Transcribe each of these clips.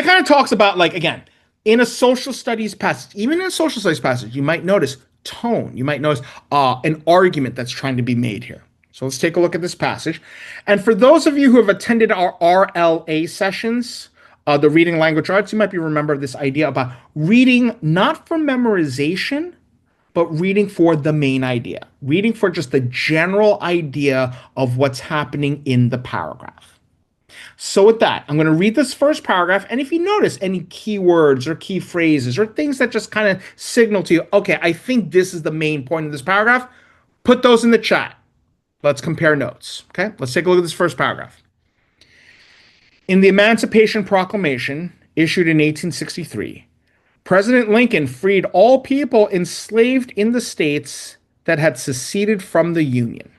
that kind of talks about, like, again, in a social studies passage, even in a social studies passage, you might notice tone. You might notice an argument that's trying to be made here. So let's take a look at this passage. And for those of you who have attended our RLA sessions, the reading language arts, you might be remember this idea about reading not for memorization, but reading for the main idea, reading for just the general idea of what's happening in the paragraph. So with that, I'm going to read this first paragraph. And if you notice any keywords or key phrases or things that just kind of signal to you, okay, I think this is the main point of this paragraph, put those in the chat. Let's compare notes. Okay, let's take a look at this first paragraph. In the Emancipation Proclamation, issued in 1863, President Lincoln freed all people enslaved in the states that had seceded from the Union.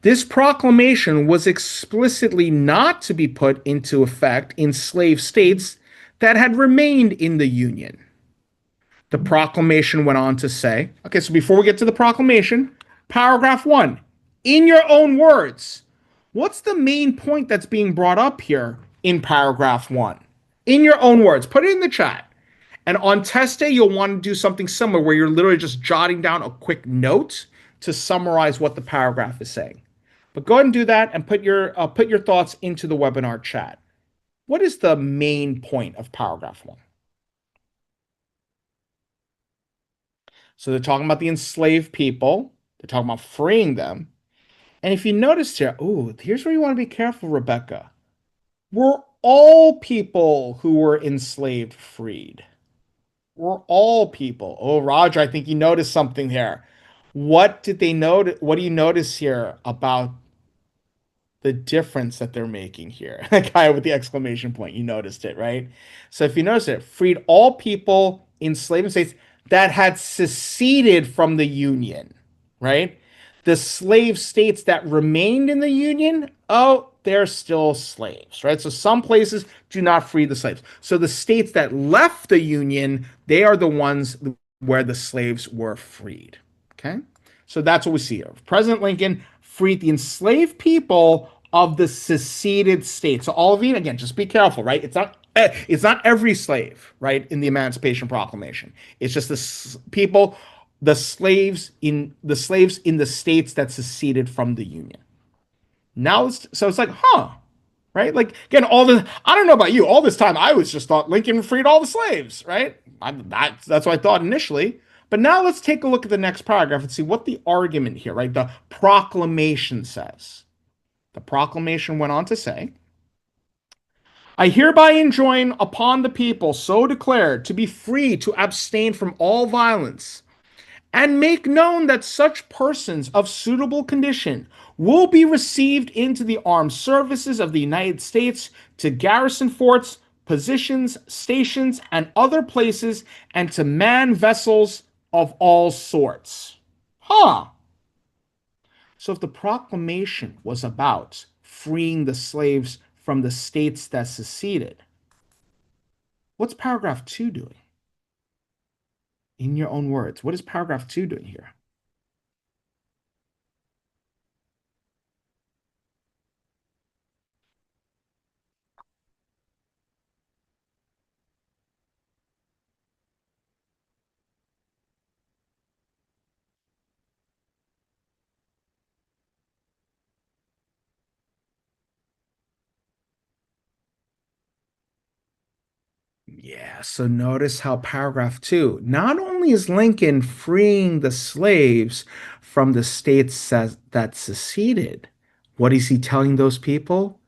This proclamation was explicitly not to be put into effect in slave states that had remained in the Union. The proclamation went on to say, okay, so before we get to the proclamation, paragraph 1, in your own words, what's the main point that's being brought up here in paragraph 1? In your own words, put it in the chat. And on test day, you'll want to do something similar where you're literally just jotting down a quick note to summarize what the paragraph is saying. But go ahead and do that and put your thoughts into the webinar chat. What is the main point of paragraph 1? So they're talking about the enslaved people. They're talking about freeing them. And if you notice here, oh, here's where you want to be careful, Rebecca. Were all people who were enslaved freed? Were all people? Oh, Roger, I think you noticed something here. What did they notice? What do you notice here about the difference that they're making here? That guy with the exclamation point, you noticed it, right? So if you notice it, freed all people enslaved in states that had seceded from the Union, right? The slave states that remained in the Union, oh, they're still slaves, right? So some places do not free the slaves. So the states that left the Union, they are the ones where the slaves were freed, okay? So that's what we see here. President Lincoln freed the enslaved people of the seceded states. So all of you, again, just be careful, right? It's not every slave, right, in the Emancipation Proclamation. It's just the people, the slaves in the states that seceded from the Union. Now, so it's like, huh, right? Like, again, I don't know about you, all this time I was just thought Lincoln freed all the slaves, right? That's what I thought initially. But now let's take a look at the next paragraph and see what the argument here, right? The proclamation says. The proclamation went on to say, I hereby enjoin upon the people so declared to be free to abstain from all violence, and make known that such persons of suitable condition will be received into the armed services of the United States to garrison forts, positions, stations, and other places, and to man vessels of all sorts. Huh. So if the proclamation was about freeing the slaves from the states that seceded, what's paragraph 2 doing? In your own words, what is paragraph 2 doing here? Yeah, so notice how paragraph 2, not only is Lincoln freeing the slaves from the states that seceded, what is he telling those people?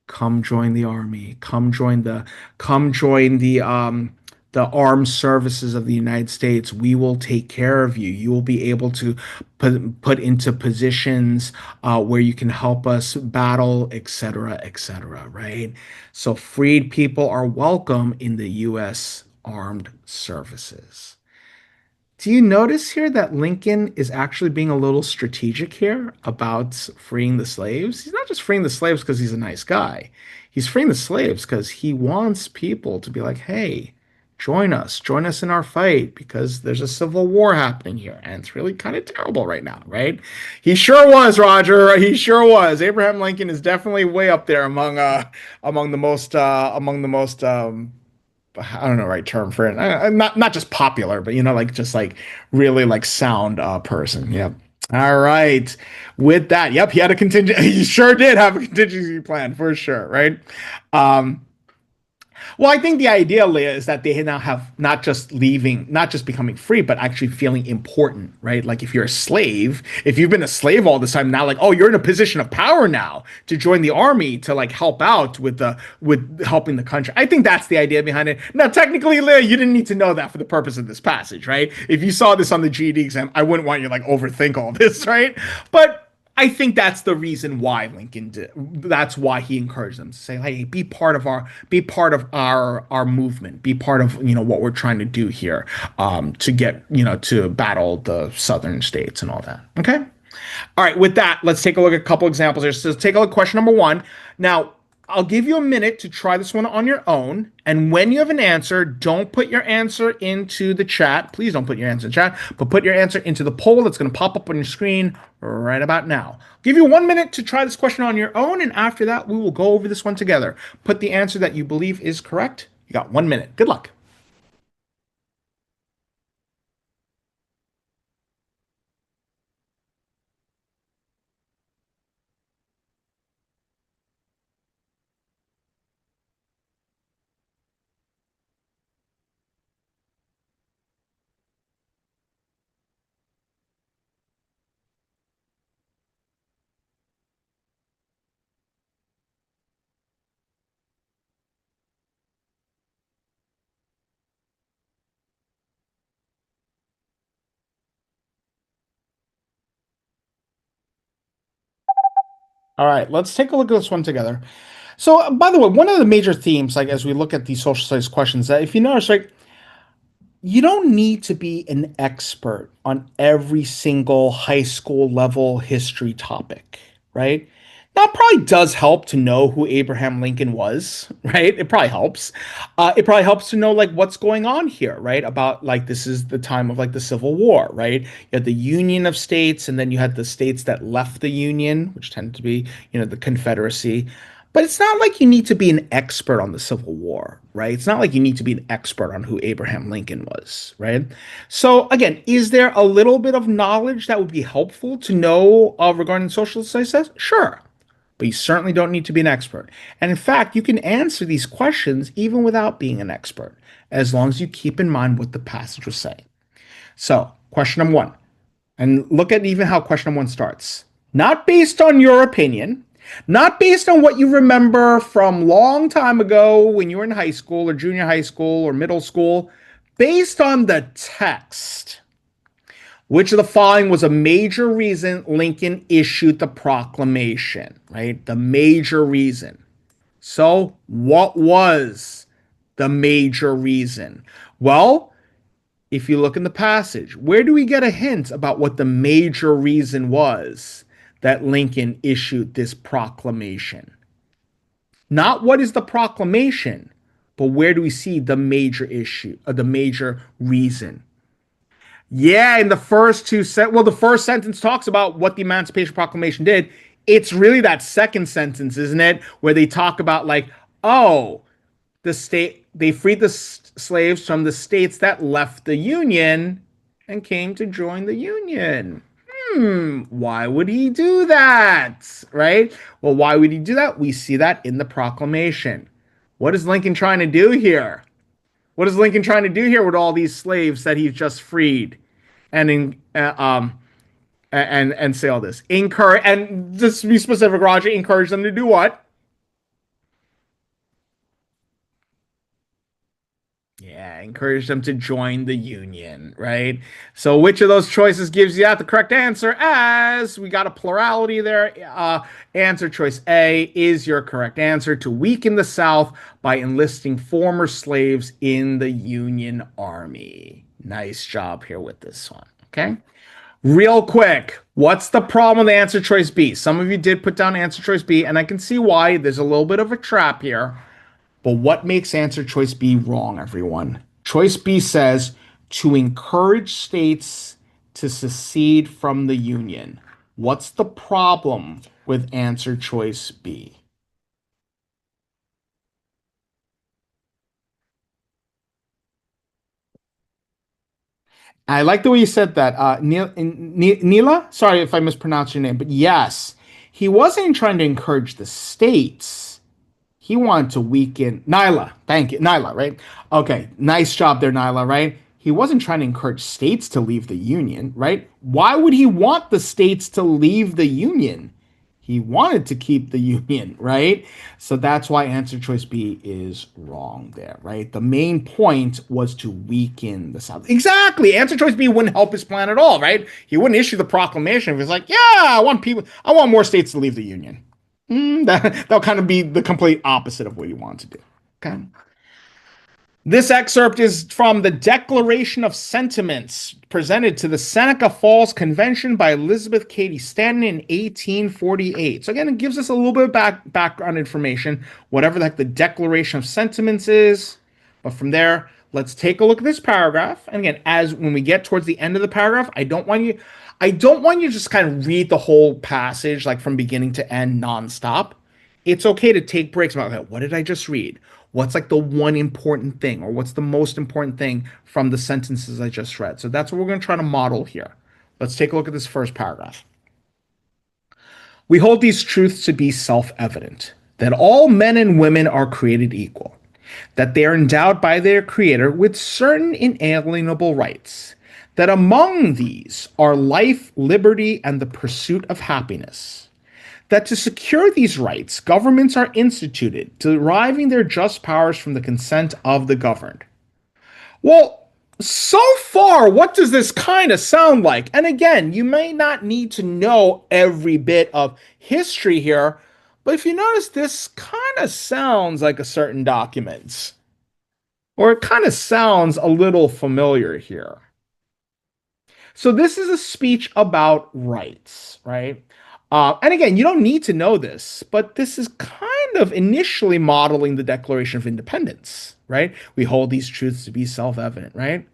Come join the army. Come join the armed services of the United States. We will take care of you. You will be able to put into positions where you can help us battle, etc., right? So freed people are welcome in the U.S. armed services. Do you notice here that Lincoln is actually being a little strategic here about freeing the slaves? He's not just freeing the slaves because he's a nice guy. He's freeing the slaves because he wants people to be like, hey, Join us in our fight because there's a civil war happening here, and it's really kind of terrible right now, right? He sure was, Roger. He sure was. Abraham Lincoln is definitely way up there among the most I don't know the right term for it. Not just popular, but like just like really like sound person. Yep. All right. With that, yep, he had a contingent. He sure did have a contingency plan for sure, right? Um, well, I think the idea, Leah, is that they now have not just leaving, not just becoming free, but actually feeling important, right? Like if you're a slave, if you've been a slave all this time, now like, oh, you're in a position of power now to join the army to like help out with helping the country. I think that's the idea behind it. Now, technically, Leah, you didn't need to know that for the purpose of this passage, right? If you saw this on the GED exam, I wouldn't want you to like overthink all this, right? But I think that's the reason why Lincoln did. That's why he encouraged them to say, "Hey, be part of our movement, be part of what we're trying to do here, to get to battle the southern states and all that." Okay. All right. With that, let's take a look at a couple examples here. So take a look at question number one. Now, I'll give you a minute to try this one on your own. And when you have an answer, don't put your answer into the chat. Please don't put your answer in the chat, but put your answer into the poll that's going to pop up on your screen right about now. I'll give you 1 minute to try this question on your own. And after that, we will go over this one together. Put the answer that you believe is correct. You got 1 minute. Good luck. All right, let's take a look at this one together. So, by the way, one of the major themes, like as we look at these social studies questions, that if you notice, right, you don't need to be an expert on every single high school level history topic, right? That probably does help to know who Abraham Lincoln was, right? It probably helps. It probably helps to know like what's going on here, right? About like this is the time of like the Civil War, right? You had the Union of States, and then you had the states that left the Union, which tended to be, the Confederacy. But it's not like you need to be an expert on the Civil War, right? It's not like you need to be an expert on who Abraham Lincoln was, right? So, again, is there a little bit of knowledge that would be helpful to know regarding social studies? Sure. But you certainly don't need to be an expert. And in fact, you can answer these questions even without being an expert, as long as you keep in mind what the passage was saying. So, question number one. And look at even how question number one starts. Not based on your opinion, not based on what you remember from long time ago when you were in high school or junior high school or middle school, based on the text. Which of the following was a major reason Lincoln issued the proclamation, right? The major reason. So, what was the major reason? Well, if you look in the passage, where do we get a hint about what the major reason was that Lincoln issued this proclamation? Not what is the proclamation, but where do we see the major issue, or the major reason? Yeah, in the first well, the first sentence talks about what the Emancipation Proclamation did. It's really that second sentence, isn't it? Where they talk about like, oh, they freed the slaves from the states that left the Union and came to join the Union. Why would he do that? Right? Well, why would he do that? We see that in the proclamation. What is Lincoln trying to do here? What is Lincoln trying to do here with all these slaves that he's just freed? And say all this. Encourage, and just to be specific, Roger, encourage them to do what? Yeah, encourage them to join the union, right? So which of those choices gives you out the correct answer? As we got a plurality there. Answer choice A is your correct answer: to weaken the South by enlisting former slaves in the Union Army. Nice job here with this one. Okay. Real quick, what's the problem with answer choice B? Some of you did put down answer choice B, and I can see why. There's a little bit of a trap here. But what makes answer choice B wrong, everyone? Choice B says to encourage states to secede from the Union. What's the problem with answer choice B? I like the way you said that. Neela, sorry if I mispronounced your name, but yes, he wasn't trying to encourage the states. He wanted to weaken Nyla. Thank you, Nyla. Right? Okay, nice job there, Nyla. Right? He wasn't trying to encourage states to leave the union. Right? Why would he want the states to leave the union? He wanted to keep the union, right? So that's why answer choice B is wrong there, right? The main point was to weaken the South. Exactly. Answer choice B wouldn't help his plan at all, right? He wouldn't issue the proclamation if he was like, yeah, I want more states to leave the union. That'll kind of be the complete opposite of what you want to do. Okay. This excerpt is from the Declaration of Sentiments presented to the Seneca Falls Convention by Elizabeth Cady Stanton in 1848. So again, it gives us a little bit of background information, whatever the heck the Declaration of Sentiments is. But from there, let's take a look at this paragraph. And again, as when we get towards the end of the paragraph, I don't want you to just kind of read the whole passage like from beginning to end nonstop. It's okay to take breaks about that. What did I just read? What's like the one important thing, or what's the most important thing from the sentences I just read? So that's what we're going to try to model here. Let's take a look at this first paragraph. We hold these truths to be self evident that all men and women are created equal, that they are endowed by their Creator with certain inalienable rights, that among these are life, liberty, and the pursuit of happiness, that to secure these rights, governments are instituted, deriving their just powers from the consent of the governed. Well, so far, what does this kind of sound like? And again, you may not need to know every bit of history here, but if you notice, this kind of sounds like a certain document, or it kind of sounds a little familiar here. So this is a speech about rights, right? And again, you don't need to know this, but this is kind of initially modeling the Declaration of Independence, right? We hold these truths to be self-evident, right?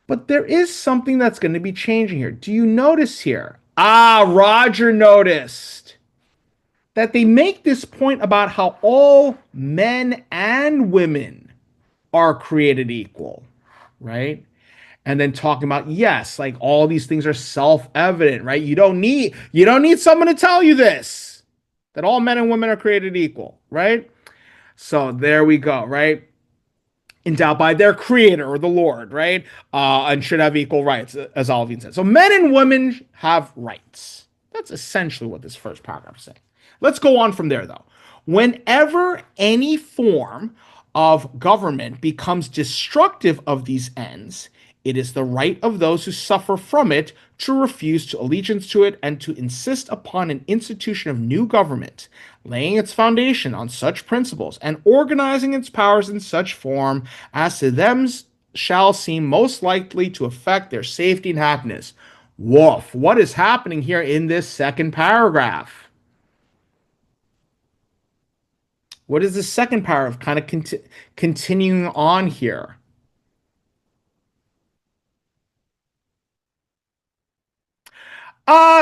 But there is something that's going to be changing here. Do you notice here? Ah, Roger noticed that they make this point about how all men and women are created equal, right? And then talking about, yes, like all these things are self-evident, right? You don't need someone to tell you this, that all men and women are created equal, right? So there we go, right? Endowed by their creator or the Lord, right? And should have equal rights, as Alvin said. So men and women have rights. That's essentially what this first paragraph is saying. Let's go on from there, though. Whenever any form of government becomes destructive of these ends, it is the right of those who suffer from it to refuse to allegiance to it and to insist upon an institution of new government, laying its foundation on such principles and organizing its powers in such form as to them shall seem most likely to affect their safety and happiness. Woof. What is happening here in this second paragraph? What is the second paragraph kind of continuing on here?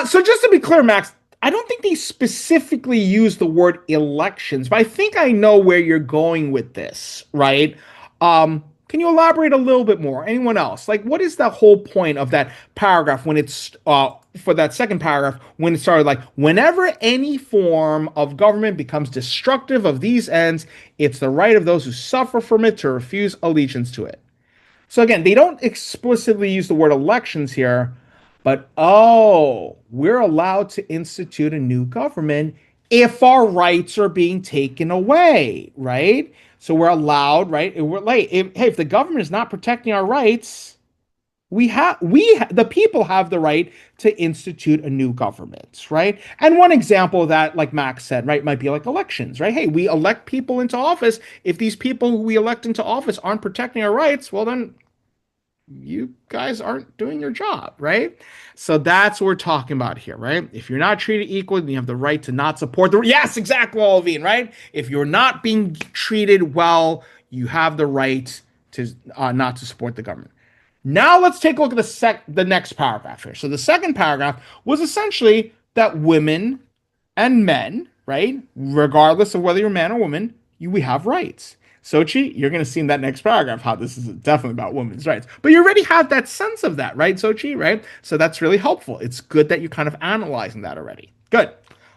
So just to be clear, Max, I don't think they specifically use the word elections, but I think I know where you're going with this, right? Can you elaborate a little bit more? Anyone else? Like, what is the whole point of that paragraph when it's for that second paragraph when it started like, whenever any form of government becomes destructive of these ends, it's the right of those who suffer from it to refuse allegiance to it. So again, they don't explicitly use the word elections here, but oh, we're allowed to institute a new government if our rights are being taken away, right? So we're allowed, right? We're like, hey, if the government is not protecting our rights, the people have the right to institute a new government, right? And one example of that, like Max said, right, might be like elections, right? Hey, we elect people into office. If these people who we elect into office aren't protecting our rights, well, then you guys aren't doing your job, right? So that's what we're talking about here, right? If you're not treated equally, then you have the right to not support the. Yes, exactly, Olivine, right? If you're not being treated well, you have the right to not to support the government. Now let's take a look at the next paragraph here. So the second paragraph was essentially that women and men, right, regardless of whether you're a man or woman, we have rights. Sochi, you're going to see in that next paragraph how this is definitely about women's rights. But you already have that sense of that, right, Sochi, right? So that's really helpful. It's good that you're kind of analyzing that already. Good.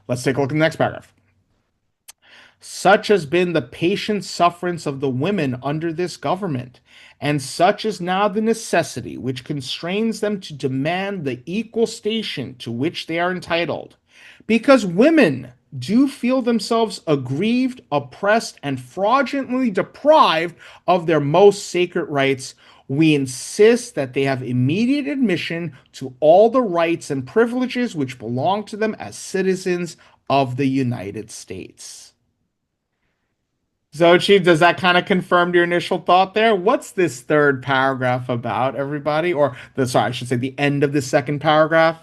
Let's take a look at the next paragraph. Such has been the patient sufferance of the women under this government, and such is now the necessity which constrains them to demand the equal station to which they are entitled. Because women do feel themselves aggrieved, oppressed, and fraudulently deprived of their most sacred rights, we insist that they have immediate admission to all the rights and privileges which belong to them as citizens of the United States. Zochi, does that kind of confirm your initial thought there? What's this third paragraph about, everybody? Or sorry, I should say the end of the second paragraph.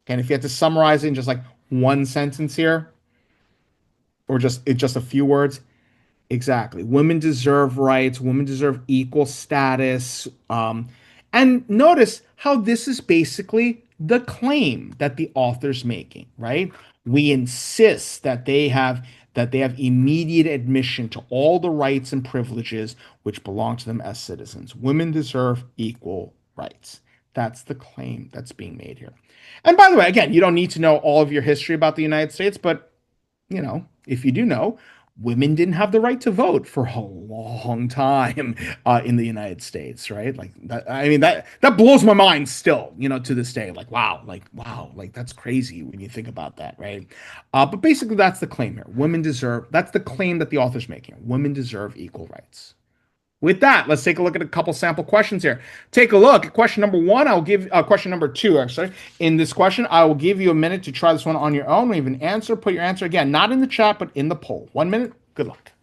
And if you had to summarize it in just like one sentence here, or just a few words, exactly. Women deserve rights. Women deserve equal status. And notice how this is basically the claim that the author's making, right? We insist that they have immediate admission to all the rights and privileges which belong to them as citizens. Women deserve equal rights. That's the claim that's being made here. And by the way, again, you don't need to know all of your history about the United States, but if you do know, women didn't have the right to vote for a long time in the United States, right? Like that. I mean, that blows my mind still, to this day. Like, wow, like that's crazy when you think about that, right? But basically, that's the claim here. That's the claim that the author's making. Women deserve equal rights. With that, let's take a look at a couple sample questions here. Take a look at question number one. I'll give question number two, actually. In this question, I will give you a minute to try this one on your own. Leave an answer. Put your answer again, not in the chat, but in the poll. 1 minute. Good luck.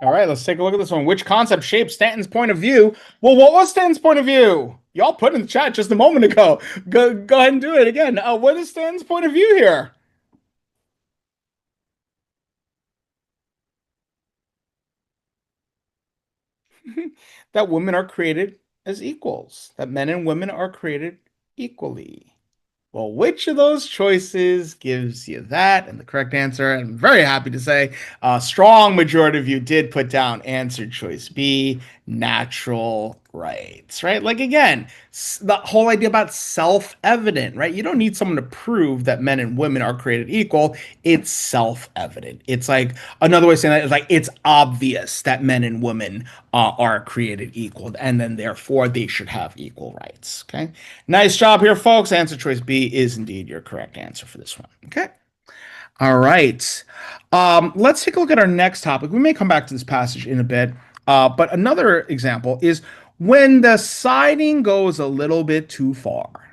All right, let's take a look at this one. Which concept shaped Stanton's point of view? Well, what was Stanton's point of view? Y'all put in the chat just a moment ago. Go ahead and do it again. What is Stanton's point of view here? That women are created as equals, that men and women are created equally. Well, which of those choices gives you that? And the correct answer, I'm very happy to say, a strong majority of you did put down answer choice B, natural rights, right? Like, again, the whole idea about self-evident, right? You don't need someone to prove that men and women are created equal. It's self-evident. It's like another way of saying that is like it's obvious that men and women are created equal, and then therefore they should have equal rights. Okay, nice job here, folks. Answer choice B is indeed your correct answer for this one. Okay. All right. Let's take a look at our next topic. We may come back to this passage in a bit, but another example is when the siding goes a little bit too far.